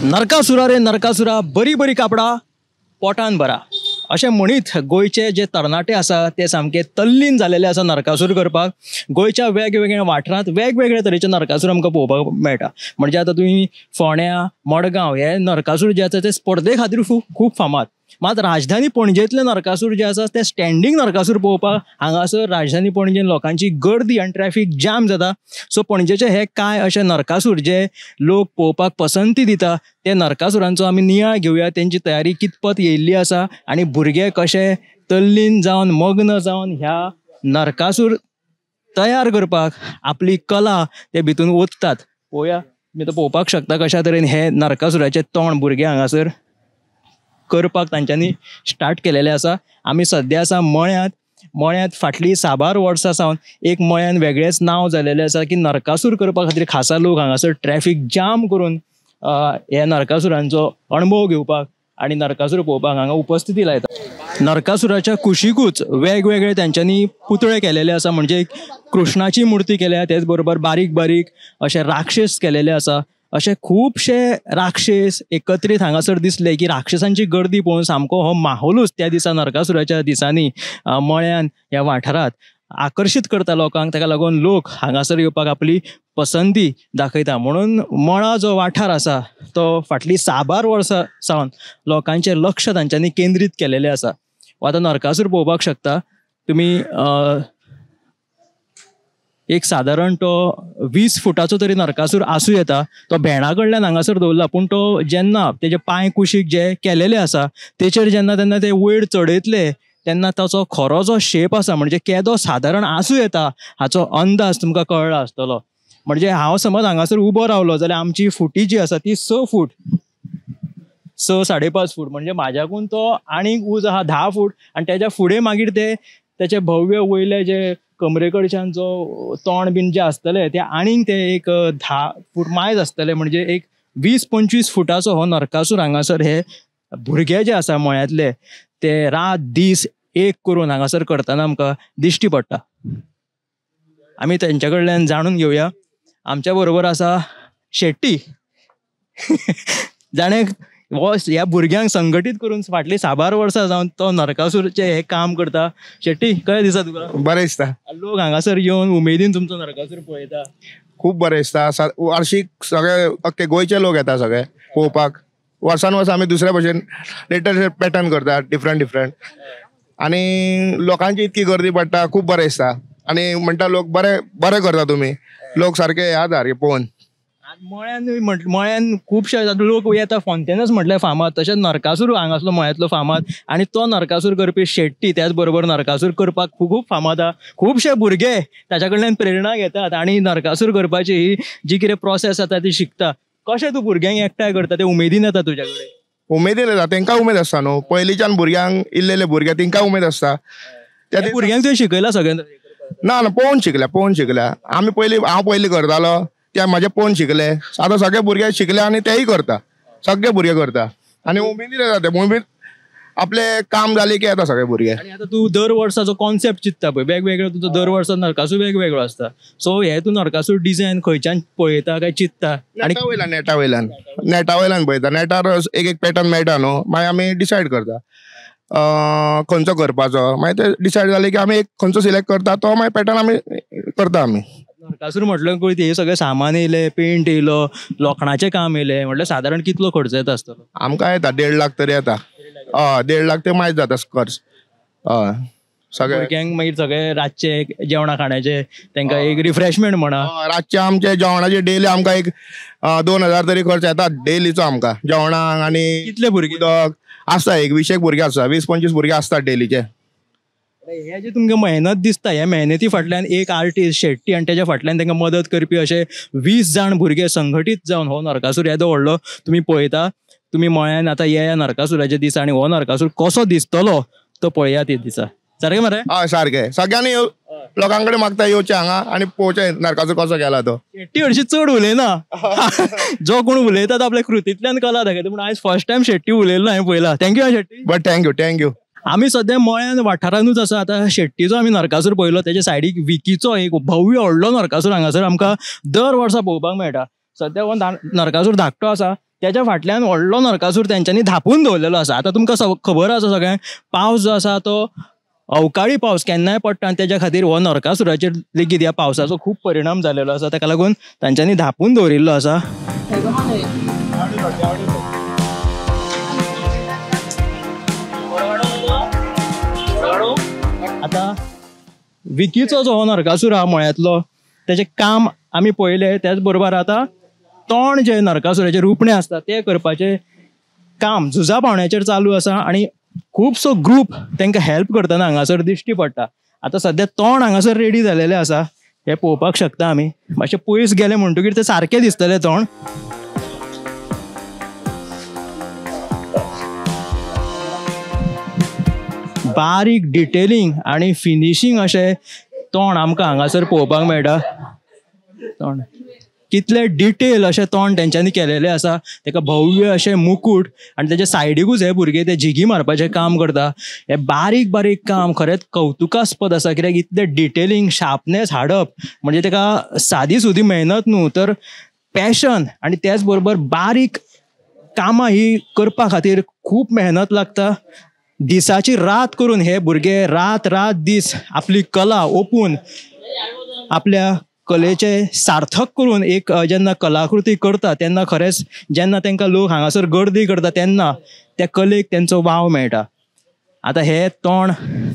नरकासुरा रे नरकासुरा, बरी बरी कापडा पोटान बरा अशें म्हणीत गोंयचे जे तरणाटे आसा ते सामके तल्लीन जालेले आसा नरकासूर करपाक. गोंयच्या वेगवेगळ्या वाठारांत वेगवेगळे तरेचे नरकासूर आमकां पळोवपाक मेळटा. म्हणजे आतां तुमी फोंड्या, मडगांव हे नरकासूर जे आसा ते स्पर्धे खातीर खूब फामाद. मात राजधानी पणजेंतले नरकासूर जे आसा ते स्टँडींग नरकासूर पळोवपाक हांगासर राजधानी पणजेन लोकांची गर्दी आनी ट्रॅफिक जाम जाता. सो पणजेचे हे कांय अशे नरकासूर जे लोक पळोवपाक पसंती दिता ते नरकासुरांचो आमी नियाळ घेवया. तेंची तयारी कितपत येयल्ली आसा आनी भुरगे कशे तल्लीन जावन मग्न जावन ह्या नरकासूर तयार करपाक आपली कला ते भितून ओततात. पळोवया, तुमी तो पळोवपाक शकता कशा तरेन हे नरकासुराचे तोंड भुरगे हांगासर करपाक तांच्यांनी स्टार्ट केलेले आसा. आमी सद्या आसा मळ्यांत फाटली साबार वर्सां सावन एक मळ्यान वेगळेंच नांव जालेलें आसा की नरकासूर करपा खातीर खासा लोक हांगासर ट्रॅफिक जाम करून ह्या नरकासुरांचो अणभव घेवपाक आनी नरकासूर पळोवपाक हांगा उपस्थिती लायता. नरकासुराच्या कुशीकूच वेगवेगळे तांच्यांनी पुतळे केलेले आसा. म्हणजे कृष्णाची मुर्ती केल्या, तेच बरोबर बारीक बारीक अशे राक्षस केलेले आसा. अशे खुबशे राक्षस एकत्रीत हांगासर दिसले की राक्षसांची गर्दी पळोवन सामको हो माहोलूच त्या दिसा नरकासुराच्या दिसांनी मळ्यान ह्या वाठारांत आकर्शीत करता लोकांक. ताका लागून लोक हांगासर येवपाक आपली पसंती दाखयता. म्हणून मळा जो वाठार आसा तो फाटली साबार वर्सां सावन लोकांचें लक्ष तांच्यांनी केंद्रीत केलेलें आसा. आतां नरकासूर पळोवपाक शकता तुमी. एक सादारण तो 20 फुटाचो तरी नरकासूर आसूं येता. तो भेणा कडल्यान हांगासर दवरला, पूण तो जेन्ना तेजे पांय कुशीक जे केलेले आसा तेचेर जेन्ना ते वयर चडयतले तेन्ना ताचो खरो जो शेप आसा म्हणजे केदो सादारण आसूं येता हाचो अंदाज तुमकां कळ्ळो आसतलो. म्हणजे हांव समज हांगासर उबो रावलो जाल्यार आमची फुटी जी आसा ती 6 फूट 6-5.5 फूट. म्हणजे म्हाज्याकून तो आनीक उंच आहा 10 फूट आनी तेच्या फुडें मागीर तेचे भव्य वयले जे कमरे कडच्यान जो तोंड बीन जे आसतले ते आनीक ते एक 10 फूट मायज आसतले. म्हणजे एक 20-25 फुटाचो हो नरकासूर हांगासर हे भुरगे जे आसा मळ्यांतले ते रात दीस एक करून हांगासर करतना आमकां दिश्टी पडटा. आमी तेंच्या कडल्यान जाणून घेवया. आमच्या बरोबर आसा शेट्टी. जाणे ह्या भुरग्यांक संघटीत करून फाटली साबार वर्सां जावन तो नरकासूरचे हे काम करता. शेट्टी, कशें दिसता तुका? बरें दिसता. लोक हांगासर येवन उमेदीन तुमचो नरकासूर पळयता. खूब बरें दिसता. वार्षिक सगळे अख्खे गोंयचे लोक येता सगळे पळोवपाक. वर्सान वर्स आमी दुसऱ्या भशेन लेटेस्ट पॅटर्न करता डिफरंट आनी लोकांची इतकी गर्दी पडटा. खूब बरें दिसता आनी म्हणटा लोक बरें करता तुमी. लोक सारके याद सारके पळोवन. मळ्यान खुबशे लोक येता. फोंतेनच म्हटल्यार फामाद, तशेंच नरकासूर हांगासलो मळ्यांतलो फामाद. आनी तो नरकासूर करपी शेट्टी त्याच बरोबर नरकासूर करपाक खूब फामाद आहा. खुबशे भुरगे ताच्या कडल्यान प्रेरणा घेतात आनी नरकासूर करपाची ही जी कितें प्रोसेस आसा ती शिकता. कशें तूं भुरग्यांक एकठांय करता? ते उमेदीन येता तुज्या कडेन? उमेदीन येता. तांकां उमेद आसता न्हू. पयलींच्यान भुरग्यांक इल्लेले भुरगे तांकां उमेद आसता. त्या भुरग्यांक तुवें शिकयला सगळ्यांक? ना पळोवन शिकल्या. हांव पयलीं करतालो ते म्हाजे पळोवन शिकले. आतां सगळे भुरगे शिकले आनी तेय करता. सगळे भुरगे करता आनी उमेदीन येता. ते उमेद आपले काम जाले की येता सगळे भुरगे. आनी आतां तूं दर वर्साचो कॉन्सेप्ट चिंतता पळय, वेगवेगळो तुजो दर वर्सा नरकासूर वेगवेगळो आसता. सो हे तूं नरकासूर डिझायन खंयच्यान पळयता काय चिंतता? नेटा वयल्यान पळयता. नेटार एक पॅटर्न मेळटा न्हू, मागीर आमी डिसायड करता खंयचो करपाचो. मागीर ते डिसायड जाले की आमी एक खंयचो सिलेक्ट करता तो मागीर पॅटर्न आमी करता. आमी नरकासूर म्हटलं की हे सगळे सामान येयले, पेंट येयलो, लोखणाचें काम येयलें, म्हटल्यार सादारण कितलो खर्च येता आसतलो? आमकां येता 1.5 लाख तरी येता. 1.5 लाख ते मायज जाता खर्च. सगळे भुरग्यांक मागीर सगळे रातचे जेवणा खाण्याचे तांकां एक रिफ्रेशमेंट म्हणा. रातचे आमचे जेवणाचे डेली आमकां एक 2,000 तरी खर्च येता डेलीचो आमकां जेवणाक. आनी कितले भुरगे आसता? एक 20 भुरगे आसता. 20-25 भुरगे आसतात डेलीचे. हे जे तुमकां मेहनत दिसता, ह्या मेहनती फाटल्यान एक आर्टिस्ट शेट्टी आनी तेच्या फाटल्यान तांकां मदत करपी अशे 20 जाण भुरगे संघटीत जावन हो नरकासूर येदो व्हडलो तुमी पळयता. तुमी मळ्यान आतां या नरकासुराच्या दिसा आनी हो नरकासूर कसो दिसतलो तो पळया ते दिसा. सारकें मरे? हय सारकें. सगळ्यांनी लोकां कडेन मागता येवचें हांगा आनी पळोवचें नरकासूर कसो केला तो. शेट्टी हरशी चड उलयना. जो कोण उलयता तो आपल्या कृतींतल्यान कला दाखयता. पूण आयज फर्स्ट टायम शेट्टी उलयल्लो हांवें पळयला. थँक्यू शेट्टी. But thank you. आमी सद्या मळ्यान वाठारांतूच आसा. आतां शेट्टीचो आमी नरकासूर पळयलो, तेच्या सायडीक विकीचो एक भव्य व्हडलो नरकासूर हांगासर आमकां दर वर्सा पळोवपाक मेळटा. सद्या हो नरकासूर धाकटो आसा त्याच्या फाटल्यान व्हडलो नरकासूर तेंच्यांनी धापून दवरलेलो आसा. आतां तुमकां खबर आसा सगळ्यांक, पावस जो आसा तो अवकाळी पावस केन्नाय पडटा आनी तेच्या खातीर हो नरकासुराचेर लेगीत ह्या पावसाचो खूब परिणाम जालेलो आसा. ताका लागून तांच्यांनी धापून दवरिल्लो आसा. आतां विकीचो जो हो नरकासूर आहा मळ्यांतलो, तेजें काम आमी पळयलें. त्याच बरोबर आतां तोंड जे नरकासुराचे रुपणे आसता ते करपाचें काम झुजा पावण्याचेर चालू आसा आनी खुबसो ग्रूप तांकां हेल्प करतना हांगासर दिश्टी पडटा. आतां सद्या तोंड हांगासर रेडी जालेलें आसा, हें पळोवपाक शकता आमी. मातशें पयस गेलें म्हणटकीर तें सारकें दिसतलें तोंड. बारीक डिटेलिंग आनी फिनिशिंग अशें तोंड आमकां हांगासर पळोवपाक मेळटा. तोंड कितले डिटेल अशें तोंड तेंच्यांनी केलेलें आसा. तेका भव्य अशें मुकूट आनी तेच्या सायडीकूच हे भुरगे ते जिगी मारपाचें काम करता. हें बारीक बारीक काम खरेंच कौतुकास्पद आसा, कित्याक इतले डिटेलिंग शार्पनेस हाडप म्हणजे तेका सादी सुदी मेहनत न्हू, तर पॅशन आनी त्याच बरोबर बारीक कामां ही करपा खातीर खूब मेहनत लागता. दिसाची रात करून हे भुरगे रात दीस आपली कला ओपून आपल्या कलेचे सार्थक करून एक जेन्ना कलाकृती करता तेन्ना खरेंच जेन्ना तांकां लोक हांगासर गर्दी करता तेन्ना त्या कलेक तेंचो वाव मेळटा. आतां हे तोंड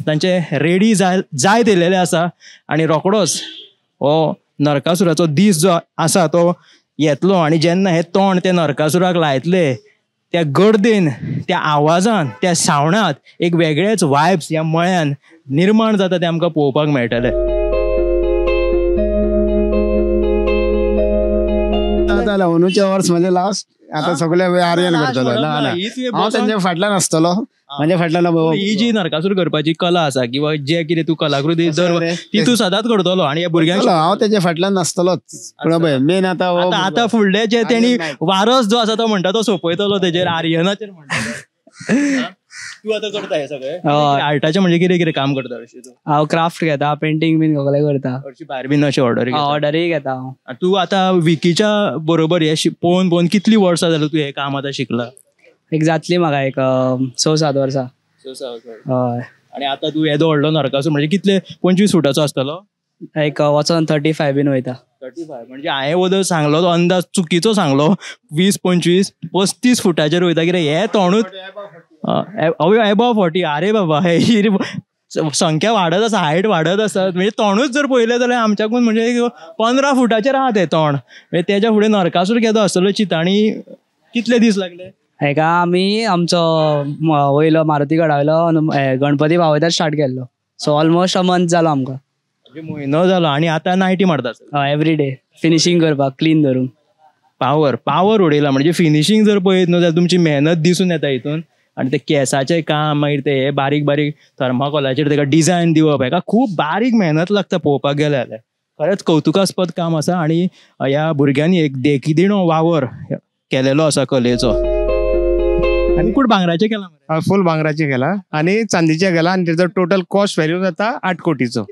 तांचे रेडी जाय दिलेले आसा आनी रोखडोच हो नरकासुराचो दीस जो आसा तो येतलो. आनी जेन्ना हे तोंड ते नरकासुराक लायतले, त्या गर्देन, त्या आवाजान, त्या सावणात एक वेगळेच वायब्स ह्या मळ्यान निर्माण जाता ते आमकां पळोवपाक मेळटले. अंदूचे वर्स म्हणजे लास्ट आता सगळे आर्यन करतलो. हांव तेंच्या फाटल्यान आसतलो, म्हणजे फाटल्यान ही जी नरकासूर करपाची कला आसा किंवा जे कितें तूं कलाकृती ती तूं सदांच करतलो आनी ह्या भुरग्यांक हांव तेच्या फाटल्यान आसतलोच. मेन आतां फुडले जे तेणी वारस जो आसा तो म्हणटा तो सोंपयतलो तेजेर आर्यनाचेर म्हणटा. तूं आतां करता हे सगळें आर्टाचें म्हणजे कितें कितें काम करता? अशें हांव क्राफ्ट घेता, पेंटिंग बीन सगळें करता. हरशी भायर बीन अशें ऑर्डरी घेता हांव. तूं आतां विकीच्या बरोबर हे पळोवन पळोवन कितलीं वर्सां जालीं तूं हें काम आतां शिकला? एक जातली म्हाका एक 6-7 वर्सां. हय. आनी आतां तूं येदो व्हडलो नरकासूर म्हणजे कितले 25 फुटाचो आसतलो? एक वचोन 35 बीन वयता. 35 म्हणजे हांवें वदर सांगलो तो अंदाज चुकीचो सांगलो. 20-25-35 फुटाचेर वयता, कित्याक हे तोंडूच एबव 40. अरे बाबा, ही संख्या वाडत आसा, हायट वाडत आसा. म्हणजे तोंडूच जर पळयलें जाल्यार आमच्याकून म्हणजे 15 फुटाचेर आहा तें तोंड. म्हणजे तेच्या फुडें नरकासूर केदो आसतलो चिंत. आनी कितले दीस लागले? हेका आमी आमचो वयलो मारुतीगडा वयलो गणपती पावयतात स्टार्ट केल्लो. सो ऑलमोस्ट अ मंथ जालो आमकां. म्हयनो जालो. आनी आतां नायटी मारता एवरी डे फिनिशिंग करपाक, क्लीन धरून. पावर उडयला. म्हणजे फिनिशिंग जर पळयत न्हू जाल्यार तुमची मेहनत दिसून येता हितून. आनी ते केसाचें काम, मागीर ते बारीक बारीक थर्माकोलाचेर तेका डिझायन दिवप, हेका खूब बारीक मेहनत लागता पळोवपाक गेले जाल्यार. खरेंच कौतुकास्पद काम आसा. आनी ह्या भुरग्यांनी एक देखदिणो वावर केलेलो आसा कलेचो. मुकुट भांगराचे केला? फुल भांगराचे केला आणि चांदीचे केला आणि त्याचा टोटल कॉस्ट व्हॅल्यू जाता 8 कोटीचो.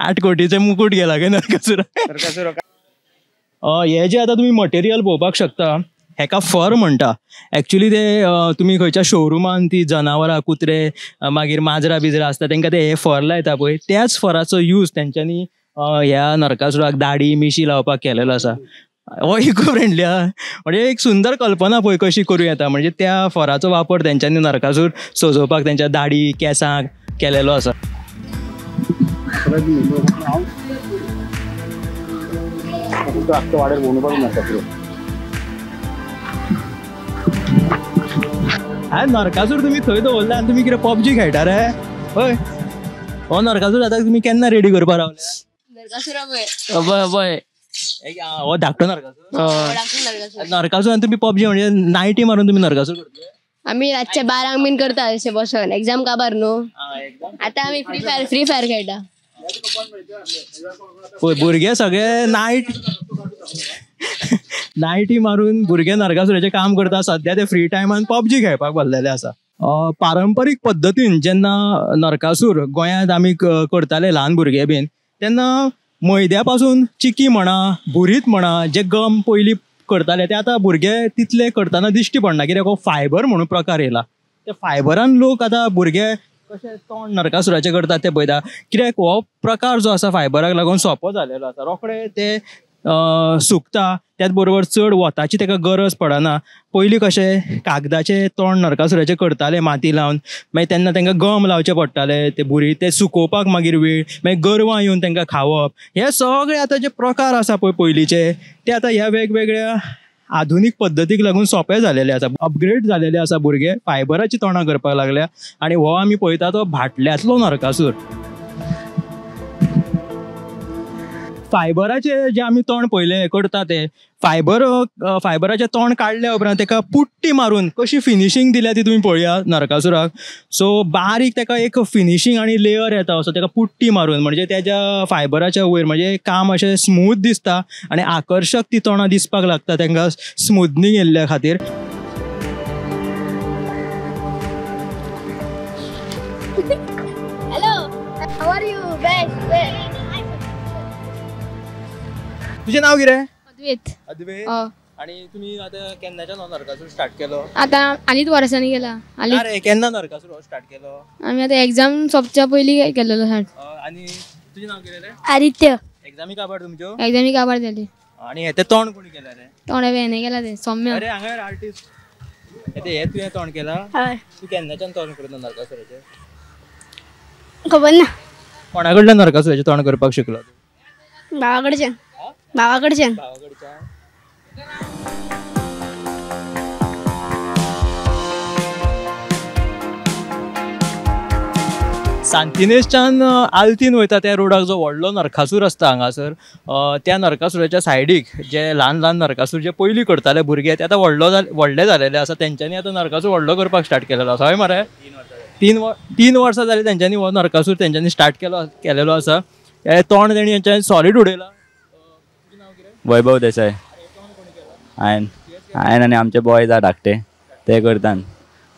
8 कोटीचे मुकुट गेला काय नरकासूर? हे जे आता तुम्ही मटेरियल पळोवपाक शकता हेका फर म्हणटा. एक्चुअली ते तुम्ही खंयच्या शोरुमान ती जनावरां, कुत्रे, मागीर माजरां बिजरां आसता तेंकां ते हे फर लायता पळय, त्याच फराचो यूज तेंच्यांनी ह्या नरकासुराक दाढी मिशी लावपाक केलेलो आसा. हो इको फ्रेंडली आहा. म्हणजे एक सुंदर कल्पना पळय कशी करूं येता. म्हणजे त्या फराचो वापर तेंच्यांनी नरकासूर सजोवपाक तेंच्या दाढी केसांक केलेलो आसा. नरकासूर तुम्ही थंय दवरला आनी तुमी कितें पबजी खेळटा रे? हय, हो नरकासूर आतां तुमी केन्ना रेडी करपा रावले? हो धाकटो नरकासूर. नरकासूर आनी तुमी पबजी म्हणजे नायटी मारून तुमी नरकासूर करतले? आम्ही रातचे 12 बीन करता अशें बसून. एक्झाम काबार न्हू, आतां आमी फ्री फायर खेळटा. भुरगे सगळे नायटी मारून भुरगे नरकासुराचें काम करता. सध्या ते फ्री टायमान पबजी खेळपाक बसलेले आसा. पारंपारीक पद्दतीन जेन्ना नरकासूर गोंयांत आमी करताले ल्हान भुरगे बीन, तेन्ना मैद्या पासून चिकी म्हणा, भुरीत म्हणा, जे गम पयलीं करताले ते आतां भुरगे तितले करतना दिश्टी पडना, कित्याक हो फायबर म्हणून प्रकार येयला. ते फायबरान लोक आतां भुरगे कशे तोंड नरकासुराचे करतात ते पळयता, कित्याक हो प्रकार जो आसा फायबराक लागून सोंपो जालेलो आसा. रोखडे ते सुकता, त्याच बरोबर चड वताची ताका गरज पडना. पयलीं कशें कागदाचे तोंड नरकासुराचे करताले माती लावन, मागीर तेन्ना तांकां गम लावचे पडटाले, ते बुरी ते सुकोवपाक मागीर वेळ, मागीर गोरवां येवन तांकां खावप. हे सगळे आतां जे प्रकार आसा पळय पयलींचे ते आतां ह्या वेगवेगळ्या आधुनीक पद्दतीक लागून सोंपे जालेले आसा, अपग्रेड जालेले आसा. भुरगे फायबराची तोंडां करपाक लागल्या आनी हो आमी पळयता तो भाटल्यांतलो नरकासूर. फायबराचे जे आमी तोंड पयले करता ते फायबराचे तोंड काडल्या उपरांत ताका पुट्टी मारून कशी फिनिशींग दिल्या ती तुमी पळया नरकासुराक. सो बारीक ताका एक फिनिशींग आनी लेयर येता, असो ताका पुट्टी मारून, म्हणजे त्याच्या फायबराच्या वयर म्हणजे काम अशें स्मूथ दिसता आनी आकर्शक ती तोंडां दिसपाक लागता तांकां स्मूथनिंग येयल्ल्या खातीर. Hello, how are you? Best. तुजें नांव कितें? अद्वैत. अद्वैत. आणि तुम्ही आता केन्नाच्यान हो नरकासूर स्टार्ट केलो? आता आनीच वर्सांनी केला. अरे केन्ना नरकासूर हो स्टार्ट केलो? आम्ही आता एक्झाम सोंपच्या पयलीं केलेलो स्टार्ट. आणि तुझें नाव कितें रे? आदित्य. एक्झामी काबार तुमच्यो? एक्झामी काबार जाली. आणि ते तोंड कोणी केला रे? तोंड हेणे केला ते सौम्य. अरे हांगा आर्टिस्ट हे तुवें तोंड केला? तू केन्नाच्यान तोंड करता नरकासुराचें? खबर ना. कोणा कडल्यान नरकासुराचें तोंड करपाक शिकलो तू? भावाकडच्यान. भावाकडच्यान. सांतिनेजच्यान आल्तीन वयता त्या रोडाक जो व्हडलो नरकासूर आसता हांगासर, त्या नरकासुराच्या सायडीक जे ल्हान ल्हान नरकासूर जे पयलीं करताले भुरगे ते आतां व्हडले जालेले आसा. तेंच्यांनी आतां नरकासूर व्हडलो करपाक स्टार्ट केलेलो आसा. हय मरे, 3 वर्सां जाली तेंच्यांनी हो नरकासूर तेंच्यांनी स्टार्ट केलेलो आसा. हे तोंड तेणी हेंच्यानी सॉलिड उडयला. वैभव देसाय. हांवें आनी आमचे बॉयज आहा धाकटे ते करतात.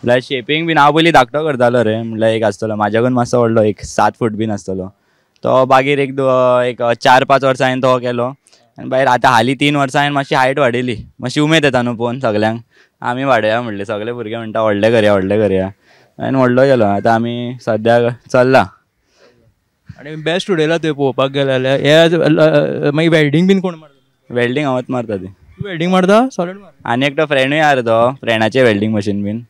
म्हळ्यार शेपींग बीन हांव पयलीं धाकटो करतालो रे, म्हळ्यार एक आसतलो म्हाज्याकून मातसो व्हडलो, एक 7 फूट बीन आसतलो तो. मागीर एक 4-5 वर्सां हांवें तो केलो आनी भायर आतां हालीं 3 वर्सां हांवें मातशी हायट वाडयली. मातशी उमेद येता न्हू पळोवन सगल्यांक, आमी वाडया म्हणलें. सगळे भुरगे म्हणटा व्हडले करया. हांवें व्हडलो केलो. आतां आमी सद्याक चल्ला. आणि बेस्ट उडयला तुवें पळोवपाक गेले जाल्यार. मागीर वेल्डिंग बीन कोण मारता? वेल्डिंग हांवच मारता ती. वेल्डिंग मारता? सॉलिड मार. आनी एकटो फ्रेंडूय आहा तो, फ्रेंडाचें वेल्डिंग मशीन बीन,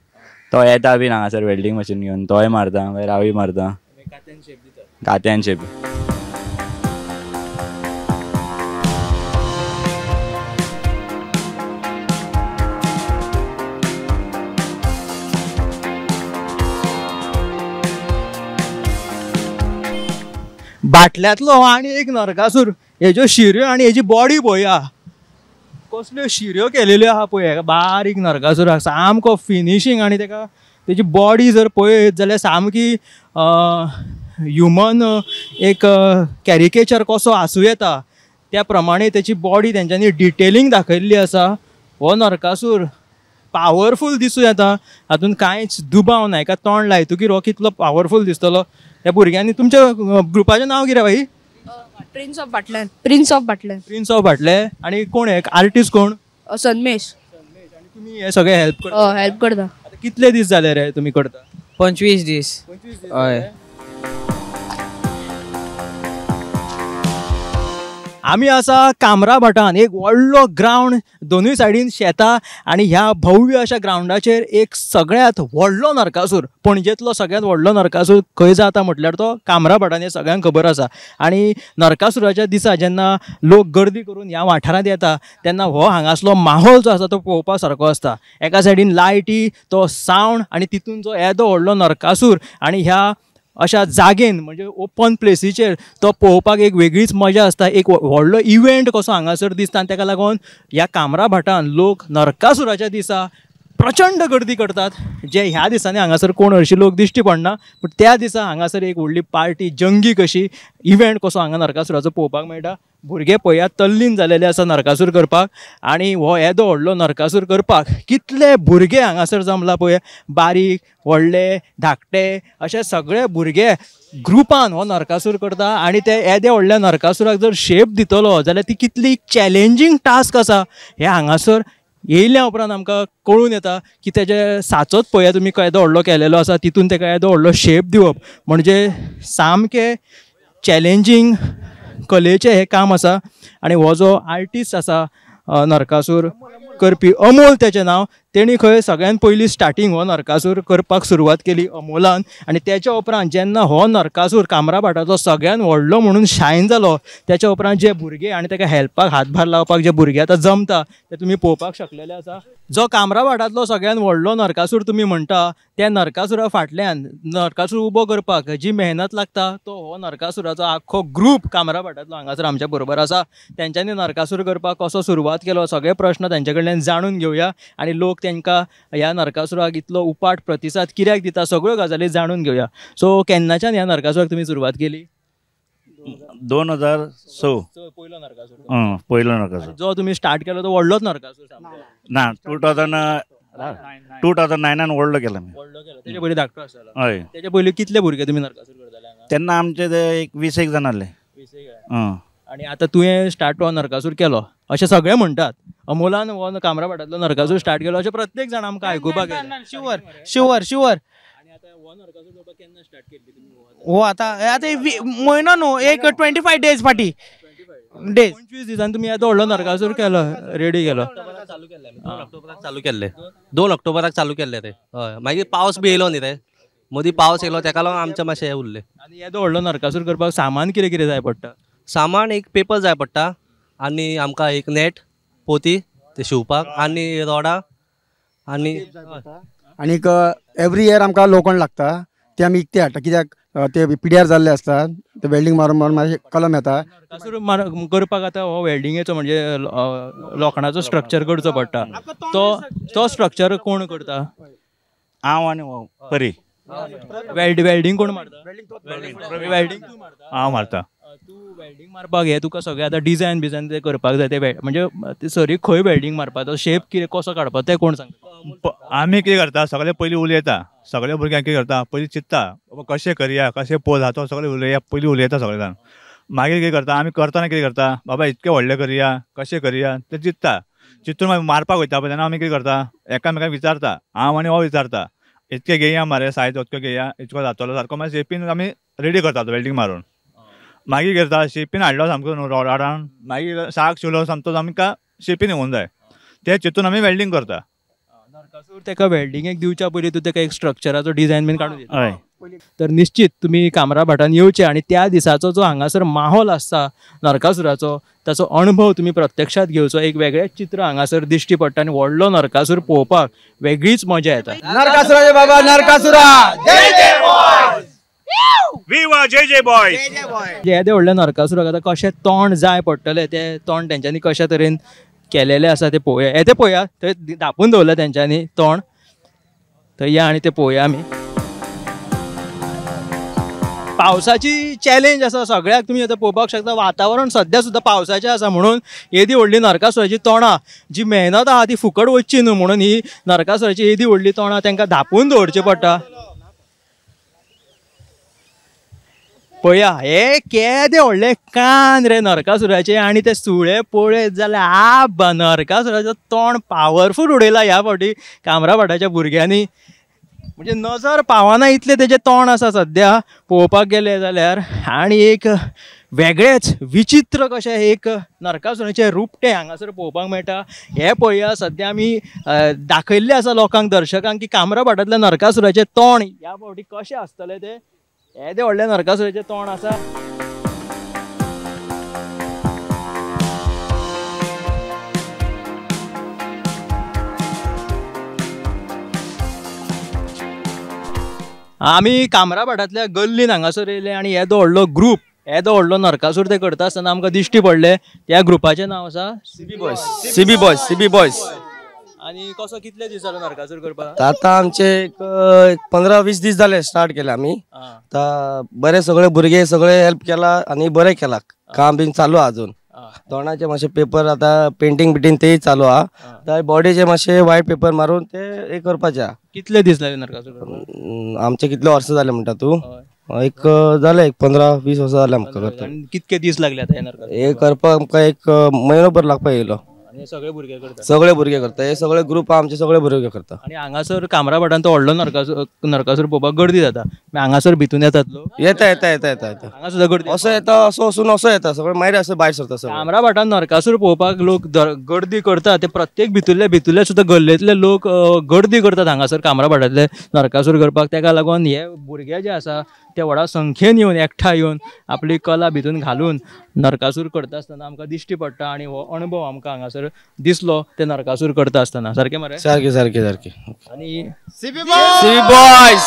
तो येता बीन हांगासर वेल्डिंग मशीन घेवन, तोय मारता. मागीर हांवूय मारता. कात्यान शेप. बाटल्यांतलो आनी एक नरकासूर, हेज्यो शिऱ्यो आनी हेजी बॉडी पळया, कसल्यो शिऱ्यो केलेल्यो आहा पळय. बारीक नरकासूर आहा, सामको फिनिशींग. आनी तेका तेजी बॉडी जर पळयत जाल्यार सामकी ह्युमन एक कॅरिकेचर कसो आसूं येता त्या प्रमाणे तेची बॉडी तेंच्यांनी डिटेलिंग दाखयल्ली आसा. हो नरकासूर पावरफूल दिसूं येता, हातून कांयच दुबाव ना. एका तोंड लायतकीर हो कितलो पावरफूल दिसतलो. ह्या भुरग्यांनी तुमच्या ग्रुपाचें नांव कितें भाई? प्रिन्स ऑफ बाटल्यान. Prince of Bhatle. आणि कोण एक आर्टिस्ट कोण? सन्मेश. आणि तुम्ही हे सगळे हेल्प करता. आता कितले दीस जाले रे तुम्ही करता? 25 दीस. हय. आमी आसा कामरा भाटान, एक व्हडलो ग्रावंड, दोनूय सायडीन शेतां आनी ह्या भव्य अशा ग्रावंडाचेर एक सगळ्यांत व्हडलो नरकासूर, पणजेंतलो सगळ्यांत व्हडलो नरकासूर खंय जाता म्हटल्यार तो कामरा भाटान, हें सगळ्यांक खबर आसा. आनी नरकासुराच्या दिसा जेन्ना लोक गर्दी करून ह्या वाठारांत येता तेन्ना हो हांगासलो माहोल जो आसा तो पळोवपा सारको आसता. एका सायडीन लायटी, तो सावंड आनी तितून जो येदो व्हडलो नरकासूर, आनी ह्या अशा जागेन म्हणजे ओपन प्लेसीचेर तो पळोवपाक एक वेगळीच मजा आसता. एक व्हडलो इव्हेंट कसो हांगासर दिसता. आनी ताका लागून ह्या कामरा भाटान लोक नरकासुराच्या दिसा प्रचंड गर्दी करतात जे ह्या दिसांनी हांगासर कोण हरशीं लोक दिश्टी पडना, पूण त्या दिसा हांगासर एक व्हडली पार्टी जंगी कशी इव्हेंट कसो हांगा नरकासुराचो पळोवपाक मेळटा. भुरगे पळयात तल्लीन जालेले आसा नरकासूर करपाक, आनी हो येदो व्हडलो नरकासूर करपाक कितले भुरगे हांगासर जमला पळय, बारीक व्हडले धाकटे अशे सगळे भुरगे ग्रुपान हो नरकासूर करता. आनी ते येदे व्हडल्या नरकासुराक जर शेप दितलो जाल्यार ती कितली चॅलेंजींग टास्क आसा हे हांगासर येयल्या उपरांत आमकां कळून येता की तेजे साचोच पळया तुमी येदो व्हडलो केलेलो आसा, तितून तेका येदो व्हडलो शेप दिवप म्हणजे सामकें चॅलेंजींग कलेचें हें काम आसा. आनी हो जो आर्टिस्ट आसा नरकासूर करपी अमोल तेचें नांव, तेणी खंय सगळ्यान पयलीं स्टार्टींग हो नरकासूर करपाक सुरवात केली अमोलान. आनी तेच्या उपरांत जेन्ना हो नरकासूर कामराभाटाचो सगळ्यान व्हडलो म्हणून शायन जालो, तेच्या उपरांत जे भुरगे आनी ताका हेल्पाक हातभार लावपाक जे भुरगे आतां जमता ते तुमी पळोवपाक शकलेले आसा. जो कामराभाटांतलो सगळ्यान व्हडलो नरकासूर तुमी म्हणटा, त्या नरकासुरा फाटल्यान नरकासूर उबो करपाक जी मेहनत लागता तो हो नरकासुराचो आख्खो ग्रूप कामराभाटांतलो हांगासर आमच्या बरोबर आसा. तेंच्यांनी नरकासूर करपाक कसो सुरवात केलो सगळे प्रश्न तेंचे कडल्यान जाणून घेवया आनी लोक तेंकां ह्या नरकासुराक इतलो उपाट प्रतिसाद कित्याक दिता सगळ्यो गजाली जाणून घेवया. सो केन्नाच्यान ह्या नरकासुराक तुमी सुरवात केली? 2006 पयलो नरकासूर. पहिलो नरकासूर. जो तुमी स्टार्ट केलो तो व्हडलोच नरकासूर ना 2009 व्हडलो केला मी. व्हडलो केलो. तेजे पयलीं धाकटो आसलो. हय. तेजे पयलीं कितले भुरगे तुमी नरकासूर करताले हांगा? तेन्ना आमचे ते एक 20 जाण आसले. आनी आतां तुवें स्टार्ट हो नरकासूर केलो अशें सगळे म्हणटात. अमोलान हो कामराभाटांतलो नरकासूर स्टार्ट केलो अशें प्रत्येक जाण आमकां आयकुपाक येता. शुवर आनी आतां हो नरकासूर करपाक केन्ना स्टार्ट केल्ली तुमी? हो आतां म्हयनो न्हू, एक 25 डेज फाटी डेज 25 दिसांनी तुमी येदो व्हडलो नरकासूर केलो, रेडी केलो. 2 ऑक्टोबराक चालू केल्ले ते. हय, मागीर पावस बी येयलो न्ही रे, मदीं पावस येयलो तेका लागून आमचें मातशें हें उरलें. आनी येदो व्हडलो नरकासूर करपाक सामान कितें कितें जाय पडटा? सामान एक पेपर जाय पडटा आनी आमकां एक नेट, पोती ते शिवपाक आनी रॉडां आनी आनीक एवरी इयर आमकां लोखंड लागता, ते आमी इकते हाडटा कित्याक ते पिड्यार जाल्ले आसतात, ते वेल्डिंग मारून मारून मातशें कलम येता. नरकासूर करपाक आतां हो वेल्डिंगेचो म्हणजे लोखंडाचो स्ट्रक्चर करचो पडटा. तो स्ट्रक्चर कोण करता? हांव आनी परी. वेल्डिंग कोण मारता? वेल्डिंग तूं मारता? हांव मारता. तूं वेल्डिंग मारपाक हे तुका सगळें आतां डिझायन बिझायन ते करपाक जाय ते म्हणजे ते सरी खंय वेल्डिंग मारपाक तो शेप कितें कसो काडपाक तें कोण सांगता? आमी कितें करता सगळे पयलीं उलयता, सगळे भुरग्यांक कितें करता पयलीं चिंतता कशें करया कशें पोज आहा तो सगळे उलया पयलीं उलयता सगळे जाण. मागीर कितें करता आमी करतना कितें करता बाबा इतकें व्हडलें करया कशें करया तें चिंतता. चिंतून मागीर मारपाक वयता पळय तेन्ना आमी कितें करता एकामेकांक विचारता, हांव आनी हो विचारता इतके घेया मरे सायज इतको घेया इतको जातलो सारको मागीर शेपीन आमी रेडी करता वेल्डिंग मारून. मागीर करता शेपीन हाडलो सामको रॉडान मागीर साक शिवलो सामको आमकां शेपीन येवूंक जाय ते चिंतून आमी वेल्डिंग करता. नरकासूर तेका वेल्डिंगेक दिवच्या पयलीं तूं तेका एक स्ट्रक्चराचो डिझायन बीन काडून दिता. हय. तर निश्चित तुम्ही कामराभाटान येवचे आनी त्या दिसाचो जो हांगासर माहोल आसता नरकासुराचो ताचो अनुभव तुम्ही प्रत्यक्षात घेवचो. एक वेगळेच चित्र हांगासर दिश्टी पडटा आनी व्हडलो नरकासूर पळोवपाक वेगळीच मजा येता. नरकासुराचे बाबा नरकासुरा जय जय बॉय विवा जय जय बॉय. येदे व्हडल्या नरकासुराक आतां कशें तोंड जाय पडटलें ते तोंड तेंच्यांनी कशा तरेन केलेले आसा ते पळोवया. येते पळोवया थंय धापून दवरलें तेंच्यांनी तोंड थंय या आनी ते पळोवया आमी. पावसाची चॅलेंज आसा सगळ्याक तुम्ही आतां पळोवपाक शकता. वातावरण सद्या सुद्दां पावसाचें आसा म्हणून येदी व्हडली नरकासुराची तोंडां जी मेहनत आहा ती फुकट वचची न्हू म्हणून ही नरकासुराची येदी व्हडली तोंडां तेंकां धापून दवरची पडटा. पळया हे केदे व्हडले कान रे नरकासुराचे आनी ते सुळे पळयत जाल्यार नरकासुराचें तोंड पावरफूल उडयला ह्या फावटी कामराभाटाच्या भुरग्यांनी. म्हणजे नजर पावना इतले तेजे तोंड आसा सद्या पळोवपाक गेले जाल्यार. आनी एक वेगळेच विचित्र कशें एक नरकासुराचें रुपटें हांगासर पळोवपाक मेळटा. हे पळया सद्या आमी दाखयल्लें आसा लोकांक दर्शकांक की कामराभाटांतल्या नरकासुराचें तोंड ह्या फावटी कशें आसतलें तें. येदे व्हडलें नरकासुराचें तोंड आसा. आमी कामराभाटांतल्या गल्लीन हांगासर येयले आनी येदो व्हडलो ग्रूप येदो व्हडलो नरकासूर ते करता आसतना आमकां दिश्टी पडले. त्या ग्रुपाचें नांव आसा सीबी बॉयज. आणि कसो कितले दीस जालो नरकासूर करपाक? आता आमचे एक 15-20 दीस झाले स्टार्ट केले आम्ही. आता बरे सगळे भुरगे सगळे हेल्प केला आणि बरे केला. काम बिन चालू हा अजून. तोंडाचे मातशे पेपर आता पेंटिंग बिटिंग तेही चालू हा. बॉडीचे मातशे व्हाईट पेपर मारून ते हे करपाचे हा. कितले दीस लागले नरकासूर करपाक? आमचे कितले वर्ष झाले म्हणटा तू? एक झाले एक 15-20 वर्ष झाले आमकां करता. कितके दीस लागले आता हे नरकासूर? हे करपाक आमकां एक म्हयनोभर लागपाक येयलो. आणि सगळे भुरगे करतात? सगळे भुरगे करता. हे सगळे ग्रुप आमचे सगळे भुरगे करता. आणि हांगासर कामराभाटान तो व्हडलो नरकासूर पळोवपाक गर्दी जाता. हांगासर भितून येतात लोक? येता हांगा सुद्धा गर्दी असो येता असो वचून असो येता सगळे मागीर असो भायर सरता. कामराभाटान नरकासूर पळोवपाक लोक गर्दी करतात. ते प्रत्येक भितुरले सुद्धा गल्लेतले लोक गर्दी करतात हांगासर कामराभाटांतले नरकासूर करपाक. ताका लागून हे भुरगे जे आसा ते व्हडा संख्येन येवन एकठांय येवन आपली कला भितून घालून नरकासूर करता आसतना आमकां दिश्टी पडटा. आणि हो अनुभव आमकां हांगासर दिसलो ते नरकासूर करता आसतना. सारकें मरे? सारकें सारकें सारकें. आणि सीबी बॉयज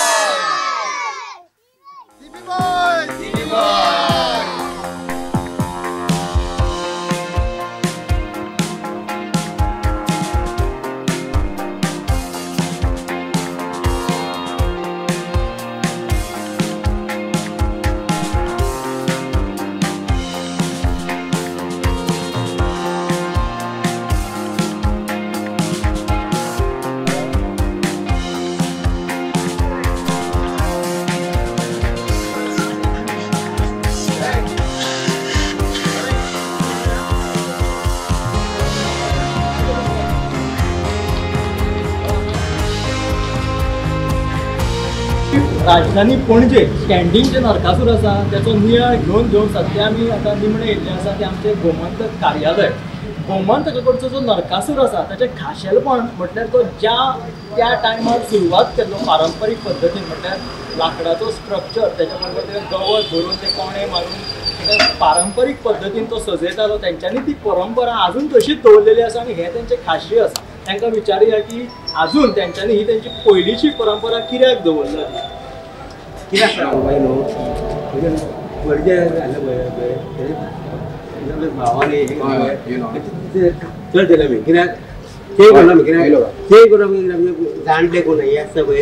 राजधानी पणजे स्टँडिंग जे नरकासूर आसा त्याचो नियाळ घेवन सध्या आमी आतां निमणे येयल्ले आसा ते आमचे गोमंतक कार्यालय. गोमंतका कडचो जो नरकासूर आसा ताचें खाशेलपण म्हटल्यार तो त्या टायमार सुरवात केल्लो पारंपारीक पद्दतीन म्हटल्यार लाकडाचो स्ट्रक्चर त्याच्या बरोबर ते गवत भरून ते कोणे मारून ताका पारंपारीक पद्दतीन तो सजयतालो. तेंच्यांनी ती परंपरा अजून तशीच दवरलेली आसा आणि हे तेंचे खाशेल आसा. तांकां विचारुया की अजून तेंच्यांनी ही तेंची पयलींची परंपरा कित्याक दवरल्या ती. कित्याक भावाने चड दिला मी कित्याक ते करना मी कित्याक ते करून आमी जाणटे कोण हे आसा पळय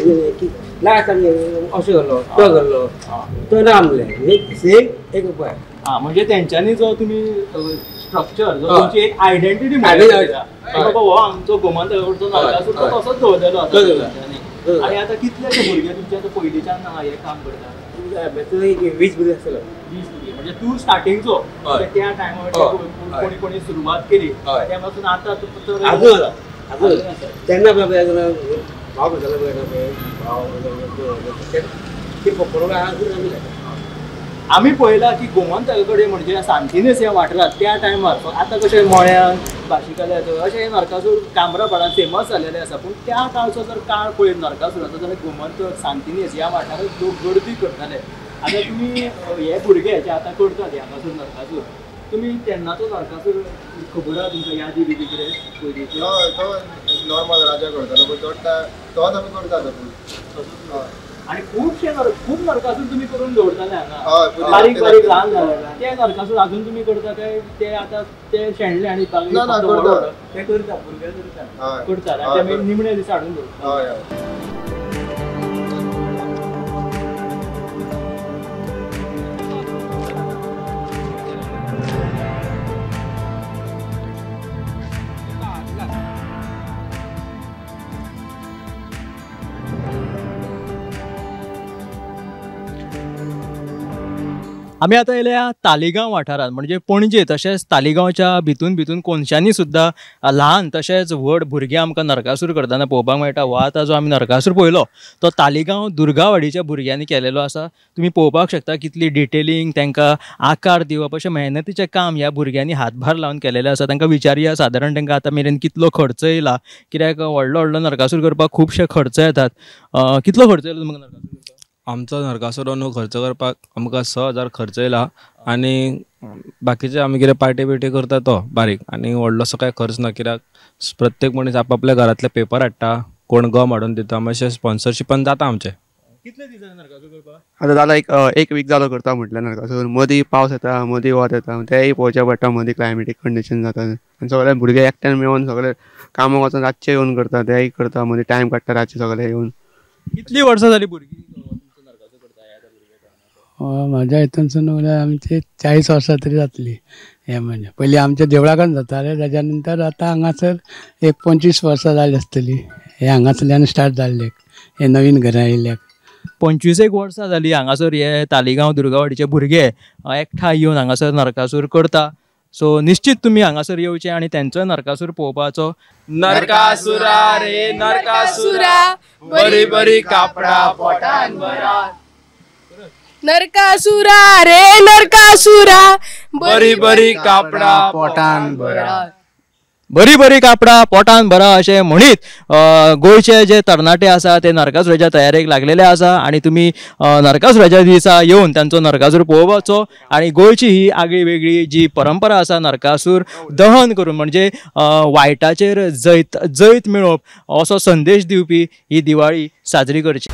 लास्ट आमी अशें करलो तो करलो तो रामले सेम एक उपाय. म्हणजे तेंच्यांनी जो तुमी स्ट्रक्चर जो तुमची एक आयडेंटिटी बाबा हो आमचो गोमंतकाचो नरकासूर तो तसोच दवरलेलो आसा. आणि आता कितलेशे भुरगे तुमचे आता पयलींच्यान हे काम करतात? 20 भुरगे आसतलो. 20 भुरगे म्हणजे तू स्टार्टिंगचो त्या टायमार कोणी सुरवात केली त्या पासून आता अजून तेन्ना भाव करतालो आम्ही पळयला की गोमंतका कडेन म्हणजे सांतिनेज ह्या वाठारांत त्या टायमार आता कशें मळ्यात भाशीकाल्यात अशें हे नरकासूर कामराभाटांत फेमस जालेले आसा. पूण त्या काळचो जर काळ पळयत नरकासुराचो जाल्यार गोमंतक सांतिनेज ह्या वाठारांत लोक गर्दी करताले. आतां तुमी हे भुरगे जे आतां करतात हांगासर नरकासूर तुमी तेन्नाचो नरकासूर खबर आहा तुमकां यादी बी कितें पयलींचे? तो नॉर्मल राजा करतालो तोच आमी करता. आणि खूप नरकासूर तुम्ही करून दवरताले हांगा बारीक बारीक ल्हान ल्हान ते नरकासूर अजून तुम्ही करता काय ते आता ते शेणले आणि ते करता भुरगे करतात आणि ते निमणे दिसा हाडून दवरतात. आम्ही आता येयल्या तालिगांव वाठारांत म्हणजे पणजे तशेंच तालिगांवच्या भितून कोनशांनी सुद्दां ल्हान तशेंच व्हड भुरगे आमकां नरकासूर करतना पळोवपाक मेळटा. हो आतां जो आमी नरकासूर पळयलो तो तालिगांव दुर्गावाडीच्या भुरग्यांनी केलेलो आसा. तुमी पळोवपाक शकता कितली डिटेलिंग तांकां आकार दिवप अशें मेहनतीचें काम ह्या भुरग्यांनी हातभार लावन केलेलें आसा. तांकां विचारया सादारण तांकां आतां मेरेन कितलो खर्च येयला कित्याक व्हडलो नरकासूर करपाक खुबशे खर्च येतात. कितलो खर्च येयलो तुमकां नरकासूर करपाक? आमचो नरकासूर खर्च करपाक आमकां 6,000 खर्च येयला आनी बाकीचे आमी कितें पार्टी बिर्टी करता तो बारीक आनी व्हडलोसो कांय खर्च ना कित्याक प्रत्येक मनीस आपआपल्या घरांतले पेपर हाडटा कोण गम हाडून दिता मातशें स्पॉन्सरशिपान जाता आमचें. कितले दीस जाले नरकासूर करपाक? आतां जाला एक वीक जालो करता म्हटल्यार नरकासूर. मदीं पावस येता मदीं वत येता तेंय पळोवचें पडटा मदीं क्लायमेटीक कंडिशन जाता आनी सगळे भुरगे एकट्यान मेळून सगळे कामाक वचून रातचे येवन करता ते करता मदीं टायम काडटा रातचे सगळे येवन. कितली वर्सां जाली भुरगीं म्हाज्या हितूनसून म्हळ्यार आमची 40 वर्सां तरी जातली. हे म्हणजे पयलीं आमच्या देवळाकन जाताले, ताच्या नंतर आतां हांगासर एक 25 वर्सां जाली आसतली हे हांगासरल्यान स्टार्ट जाल्ले हे नवीन घरां येयल्याक. 25 वर्सां जालीं हांगासर हे तालिगांव दुर्गावाडीचे भुरगे एकठांय येवन हांगासर नरकासूर करता. सो निश्चित तुमी हांगासर येवचें आनी तेंचो नरकासूर पळोवपाचो. नरकासुरा रे नरकासुरा, बरी बरी कापडा पोटान भरा. नरकासुरा रे नरकासुरा, बरी बरी कापडा पोटान भरा. बरी बरी कापडा पोटान भरा अशें म्हणीत गोंयचे जे तरणाटे आसा ते नरकासुराच्या तयारेक लागलेले आसा आनी तुमी नरकासुराच्या दिसा येवन तांचो नरकासूर पळोवपाचो आनी गोंयची ही आगळी वेगळी जी परंपरा आसा नरकासूर दहन करून म्हणजे वायटाचेर जैत मेळोवप असो संदेश दिवपी ही दिवाळी साजरी करची.